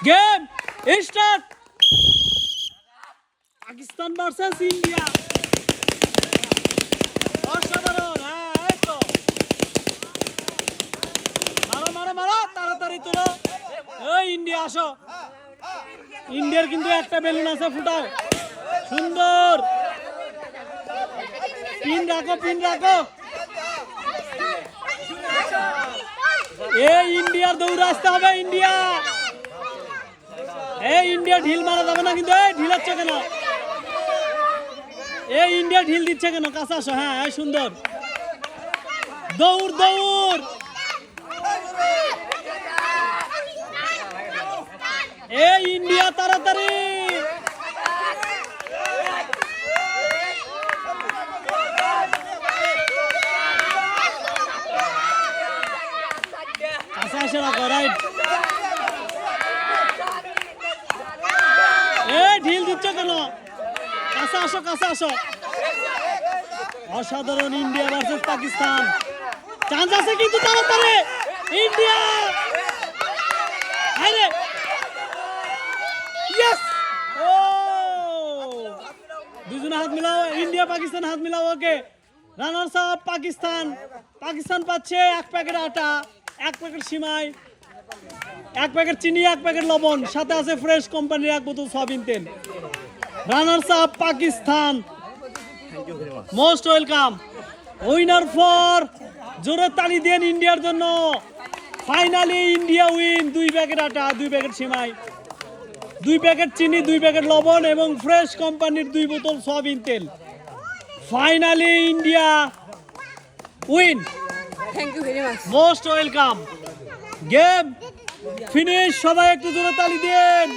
Game start. Pakistan versus India. অসাধারণ। হ্যাঁ, এই তো মারো মারো মারো, তাড়াতাড়ি তোলো। এই ইন্ডিয়া আসো। ইন্ডিয়ার কিন্তু একটা বেলুন আছে, ফুটাও। সুন্দর। পিন রাখো, পিন রাখো। এই ইন্ডিয়ার দৌড়ে আসতে হবে। ইন্ডিয়া, এই ইন্ডিয়া ঢিল মারা যাবে না কিন্তু। এই ঢিল হচ্ছে কেন? এই ইন্ডিয়া ঢিল দিচ্ছে কেন? কাছে আসো। হ্যাঁ, এই সুন্দর। দৌড় দৌড়। এই ইন্ডিয়া তাড়াতাড়ি। কাছে আসে রাখো। রাইট। এই ঢিল দিচ্ছ কেন? কাছে আসো, কাছে আসো। অসাধারণ। India versus Pakistan. চান্স আছে কিন্তু, তাড়াতাড়ি। ইন্ডিয়া, আরে ইয়েস। ও, দুজনে হাত মিলাও। ইন্ডিয়া পাকিস্তান হাত মিলাও। ওকে, রানার্স আপ পাকিস্তান। পাকিস্তান পাচ্ছে 1 প্যাকেট আটা, 1 প্যাকেট সিমাই, 1 প্যাকেট চিনি, 1 প্যাকেট লবণ, সাথে আছে ফ্রেশ কোম্পানির 1 বোতল সয়াবিন তেল। Runners up Pakistan. Most welcome. Winner for, জোরে তালি দেন ইন্ডিয়ার জন্য। Finally India win. 2 প্যাকেট আটা, 2 প্যাকেট সিমাই, 2 প্যাকেট চিনি, 2 প্যাকেট লবণ এবং ফ্রেশ কোম্পানির 2 বোতল সয়াবিন তেল। Finally India win. Thank you very much. Most welcome. Game finish. সবাই একটু জোরে তালি দেন।